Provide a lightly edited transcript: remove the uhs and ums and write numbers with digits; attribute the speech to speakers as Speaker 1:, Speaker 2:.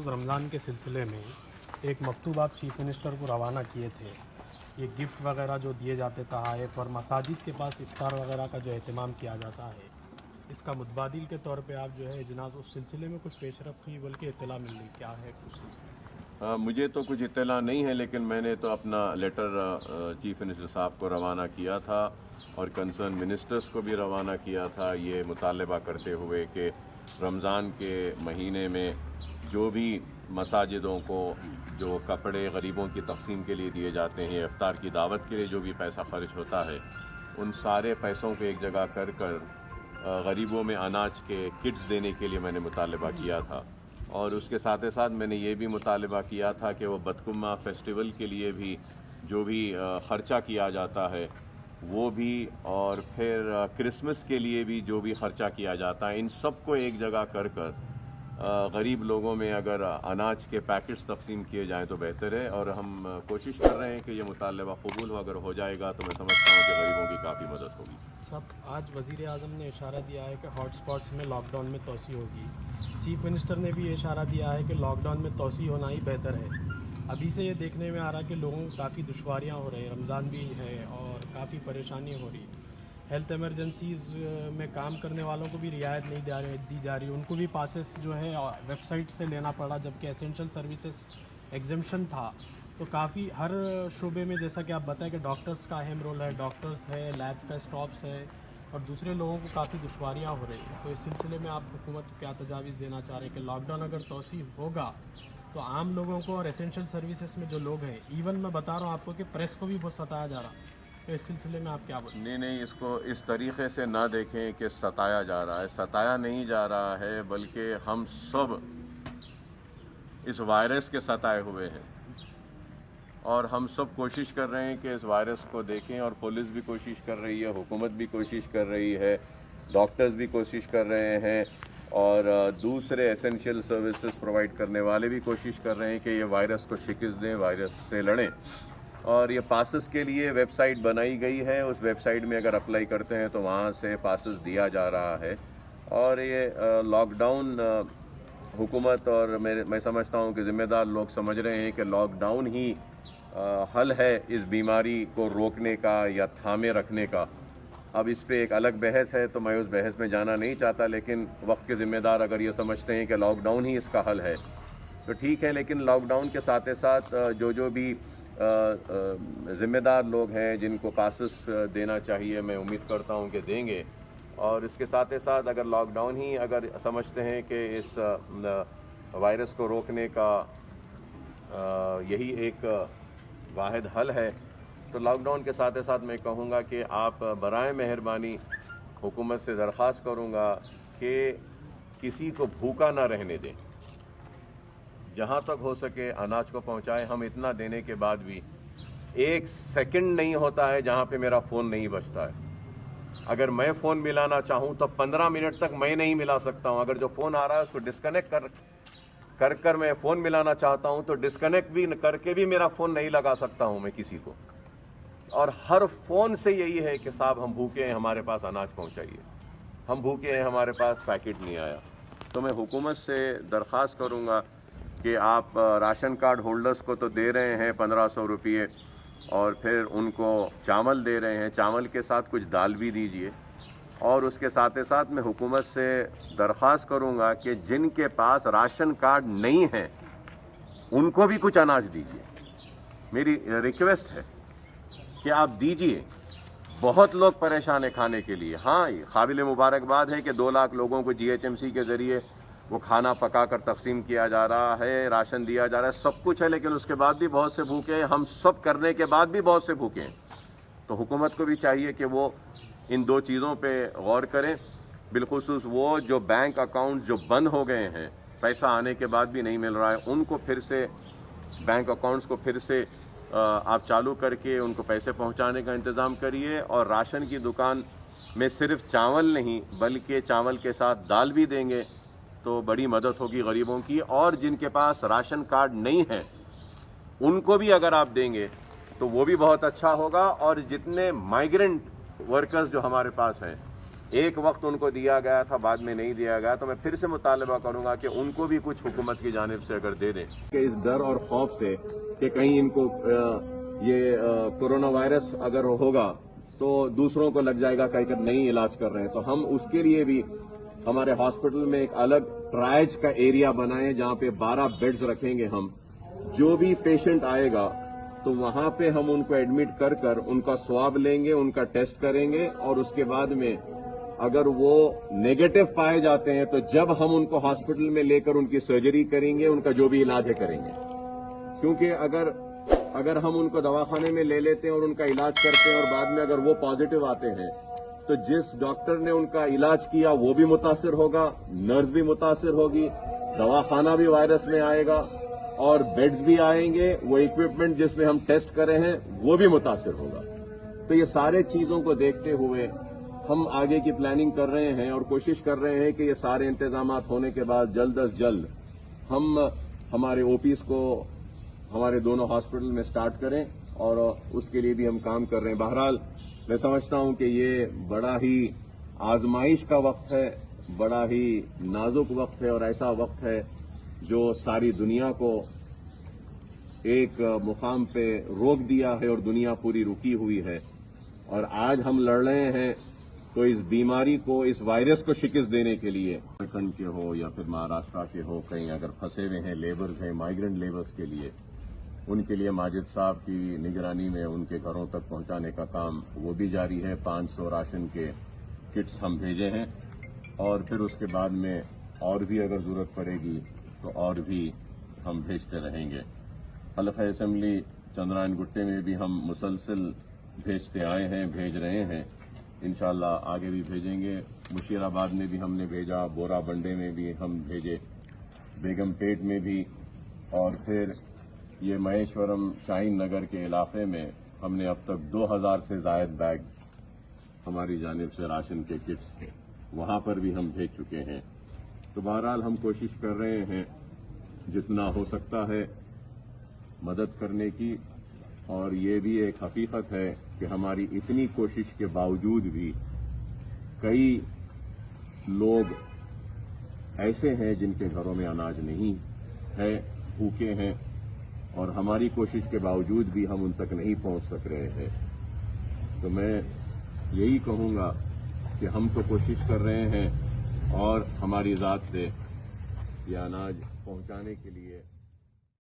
Speaker 1: बिलखुसूस रमज़ान के सिलसिले में एक मकतूब आप चीफ मिनिस्टर को रवाना किए थे। ये गिफ्ट वगैरह जो दिए जाते तहाइफ और मसाजिद के पास इफ्तार वगैरह का जो अहतमाम किया जाता है, इसका मुतबादिल के तौर पे आप जो है इजनाज़ उस सिलसिले में कुछ पेशरफ की बल्कि इत्तला मिल रही क्या है कुछ?
Speaker 2: मुझे तो कुछ इत्तला नहीं है, लेकिन मैंने तो अपना लेटर चीफ मिनिस्टर साहब को रवाना किया था और कंसर्न मिनिस्टर्स को भी रवाना किया था, ये मुतालबा करते हुए कि रमज़ान के महीने में जो भी मसाजिदों को जो कपड़े गरीबों की तक़सीम के लिए दिए जाते हैं, इफ्तार की दावत के लिए जो भी पैसा खर्च होता है, उन सारे पैसों को एक जगह कर गरीबों में अनाज के किट्स देने के लिए मैंने मुतालबा किया था। और उसके साथ ही साथ मैंने ये भी मुतालबा किया था कि वो बदकुम्मा फेस्टिवल के लिए भी जो भी ख़र्चा किया जाता है वो भी, और फिर क्रिसमस के लिए भी जो भी ख़र्चा किया जाता है, इन सब को एक जगह कर गरीब लोगों में अगर अनाज के पैकेट्स तक़सीम किए जाएँ तो बेहतर है। और हम कोशिश कर रहे हैं कि ये मुतालबा कबूल हो, अगर हो जाएगा तो मैं समझता हूँ कि गरीबों की काफ़ी मदद होगी।
Speaker 1: सब आज वज़ीर आज़म ने इशारा दिया है कि हॉटस्पॉट्स में लॉकडाउन में तोसी होगी। चीफ मिनिस्टर ने भी ये इशारा दिया है कि लॉकडाउन में तोसी होना ही बेहतर है। अभी से ये देखने में आ रहा है कि लोगों को काफ़ी दुश्वारियाँ हो रही हैं, रमज़ान भी है और काफ़ी परेशानी हो रही है। हेल्थ एमरजेंसीज़ में काम करने वालों को भी रियायत नहीं दी जा रही, उनको भी पासेस जो है वेबसाइट से लेना पड़ा, जबकि एसेंशियल सर्विसेज एग्जेम्पशन था। तो काफ़ी हर शोबे में जैसा कि आप बताएं कि डॉक्टर्स का अहम रोल है, डॉक्टर्स है, लैब का स्टॉप्स है और दूसरे लोगों को काफ़ी दुश्वारियाँ हो रही हैं। तो इस सिलसिले में आप हुकूमत को क्या तजावीज़ देना चाह रहे हैं कि लॉकडाउन अगर तोसी होगा तो आम लोगों को और एसेंशियल सर्विसेज में जो लोग हैं, इवन मैं बता रहा हूँ आपको कि प्रेस को भी बहुत सताया जा रहा है, तो इस सिलसिले में आप क्या बोलें?
Speaker 2: नहीं, इसको इस तरीके से ना देखें कि सताया जा रहा है। सताया नहीं जा रहा है, बल्कि हम सब इस वायरस के सताए हुए हैं और हम सब कोशिश कर रहे हैं कि इस वायरस को देखें, और पुलिस भी कोशिश कर रही है, हुकूमत भी कोशिश कर रही है, डॉक्टर्स भी कोशिश कर रहे हैं और दूसरे एसेंशियल सर्विसेज प्रोवाइड करने वाले भी कोशिश कर रहे हैं कि ये वायरस को शिकस्त दें, वायरस से लड़ें। और ये पासेस के लिए वेबसाइट बनाई गई है, उस वेबसाइट में अगर अप्लाई करते हैं तो वहाँ से पासेस दिया जा रहा है। और ये लॉकडाउन हुकूमत और मैं समझता हूँ कि ज़िम्मेदार लोग समझ रहे हैं कि लॉकडाउन ही हल है इस बीमारी को रोकने का या थामे रखने का। अब इस पे एक अलग बहस है, तो मैं उस बहस में जाना नहीं चाहता, लेकिन वक्त के ज़िम्मेदार अगर ये समझते हैं कि लॉकडाउन ही इसका हल है तो ठीक है। लेकिन लॉकडाउन के साथ ही साथ जो भी ज़िम्मेदार लोग हैं जिनको पासेस देना चाहिए, मैं उम्मीद करता हूं कि देंगे। और इसके साथ ही साथ अगर लॉकडाउन ही अगर समझते हैं कि इस वायरस को रोकने का यही एक वाहिद हल है, तो लॉकडाउन के साथ ही साथ मैं कहूँगा कि आप बराए मेहरबानी हुकूमत से दरख्वास्त करूँगा कि किसी को भूखा ना रहने दें, जहाँ तक हो सके अनाज को पहुँचाएं। हम इतना देने के बाद भी एक सेकंड नहीं होता है जहाँ पे मेरा फ़ोन नहीं बजता है। अगर मैं फ़ोन मिलाना चाहूँ तो 15 मिनट तक मैं नहीं मिला सकता हूँ। अगर जो फ़ोन आ रहा है उसको डिस्कनेक्ट कर मैं फ़ोन मिलाना चाहता हूँ तो डिस्कनेक्ट भी करके भी मेरा फ़ोन नहीं लगा सकता हूँ मैं किसी को। और हर फ़ोन से यही है कि साहब हम भूखे हैं, हमारे पास अनाज पहुँचाइए, हम भूखे हैं, हमारे पास पैकेट नहीं आया। तो मैं हुकूमत से दरख्वास्त करूँगा कि आप राशन कार्ड होल्डर्स को तो दे रहे हैं 1500 रुपये और फिर उनको चावल दे रहे हैं, चावल के साथ कुछ दाल भी दीजिए। और उसके साथ ही साथ मैं हुकूमत से दरख्वास्त करूंगा कि जिनके पास राशन कार्ड नहीं है उनको भी कुछ अनाज दीजिए। मेरी रिक्वेस्ट है कि आप दीजिए। बहुत लोग परेशान हैं खाने के लिए। हाँ, ये काबिल मुबारकबाद है कि 2 लाख लोगों को GHMC के ज़रिए वो खाना पका कर तकसीम किया जा रहा है, राशन दिया जा रहा है, सब कुछ है, लेकिन उसके बाद भी बहुत से भूखे हैं। हम सब करने के बाद भी बहुत से भूखे हैं। तो हुकूमत को भी चाहिए कि वो इन 2 चीज़ों पे गौर करें। बिलखुसूस वो जो बैंक अकाउंट जो बंद हो गए हैं, पैसा आने के बाद भी नहीं मिल रहा है, उनको फिर से बैंक अकाउंट्स को फिर से आप चालू करके उनको पैसे पहुँचाने का इंतज़ाम करिए। और राशन की दुकान में सिर्फ चावल नहीं बल्कि चावल के साथ दाल भी देंगे तो बड़ी मदद होगी गरीबों की। और जिनके पास राशन कार्ड नहीं है उनको भी अगर आप देंगे तो वो भी बहुत अच्छा होगा। और जितने माइग्रेंट वर्कर्स जो हमारे पास हैं, ایک وقت ان کو دیا گیا تھا، بعد میں نہیں دیا گیا، تو میں پھر سے مطالبہ کروں گا کہ ان کو بھی کچھ حکومت کی جانب سے اگر دے دیں، کہ اس ڈر اور خوف سے کہ کہیں ان کو یہ کورونا وائرس اگر ہوگا تو دوسروں کو لگ جائے گا، کہیں کہ نہیں علاج کر رہے ہیں، تو ہم اس کے لیے بھی ہمارے ہاسپٹل میں ایک الگ ٹرائج کا ایریا بنائیں جہاں پہ 12 بیڈز رکھیں گے ہم. جو بھی پیشنٹ آئے گا تو وہاں پہ ہم ان کو ایڈمٹ کر کر ان کا سواب لیں گے، ان کا ٹیسٹ کریں گے، اور اس کے بعد میں اگر وہ نیگیٹو پائے جاتے ہیں تو جب ہم ان کو ہاسپٹل میں لے کر ان کی سرجری کریں گے، ان کا جو بھی علاج ہے کریں گے. کیونکہ اگر ہم ان کو دواخانے میں لے لیتے ہیں اور ان کا علاج کرتے ہیں اور بعد میں اگر وہ پازیٹو آتے ہیں تو جس ڈاکٹر نے ان کا علاج کیا وہ بھی متاثر ہوگا، نرس بھی متاثر ہوگی، دواخانہ بھی وائرس میں آئے گا، اور بیڈز بھی آئیں گے، وہ اکوپمنٹ جس میں ہم ٹیسٹ کرے ہیں وہ بھی متاثر ہوگا. تو یہ سارے چیزوں کو دیکھتے ہوئے ہم آگے کی پلاننگ کر رہے ہیں اور کوشش کر رہے ہیں کہ یہ سارے انتظامات ہونے کے بعد جلد از جلد ہم ہمارے او پیز کو ہمارے دونوں ہاسپٹل میں سٹارٹ کریں، اور اس کے لیے بھی ہم کام کر رہے ہیں. بہرحال میں سمجھتا ہوں کہ یہ بڑا ہی آزمائش کا وقت ہے، بڑا ہی نازک وقت ہے، اور ایسا وقت ہے جو ساری دنیا کو ایک مقام پہ روک دیا ہے اور دنیا پوری رکی ہوئی ہے. اور آج ہم لڑ رہے ہیں تو اس بیماری کو، اس وائرس کو شکست دینے کے لیے، اتراکھنڈ کے ہو یا پھر مہاراشٹر کے ہو، کہیں اگر پھنسے ہوئے ہیں لیبرز ہیں، مائیگرنٹ لیبرز کے لیے، ان کے لیے ماجد صاحب کی نگرانی میں ان کے گھروں تک پہنچانے کا کام وہ بھی جاری ہے. 500 راشن کے کٹس ہم بھیجے ہیں، اور پھر اس کے بعد میں اور بھی اگر ضرورت پڑے گی تو اور بھی ہم بھیجتے رہیں گے. حلقہ اسمبلی چندرائن گٹے میں بھی ہم مسلسل بھیجتے آئے ہیں، بھیج رہے ہیں، انشاءاللہ آگے بھی بھیجیں گے. مشیر آباد میں بھی ہم نے بھیجا، بورا بنڈے میں بھی ہم بھیجے، بیگم پیٹ میں بھی، اور پھر یہ مہیشورم شاہین نگر کے علاقے میں ہم نے اب تک 2000 سے زائد بیگ ہماری جانب سے راشن کے کٹس وہاں پر بھی ہم بھیج چکے ہیں. تو بہرحال ہم کوشش کر رہے ہیں جتنا ہو سکتا ہے مدد کرنے کی، اور یہ بھی ایک حقیقت ہے کہ ہماری اتنی کوشش کے باوجود بھی کئی لوگ ایسے ہیں جن کے گھروں میں اناج نہیں ہے، بھوکے ہیں، اور ہماری کوشش کے باوجود بھی ہم ان تک نہیں پہنچ سک رہے ہیں. تو میں یہی کہوں گا کہ ہم تو کوشش کر رہے ہیں، اور ہماری ذات سے یہ اناج پہنچانے کے لیے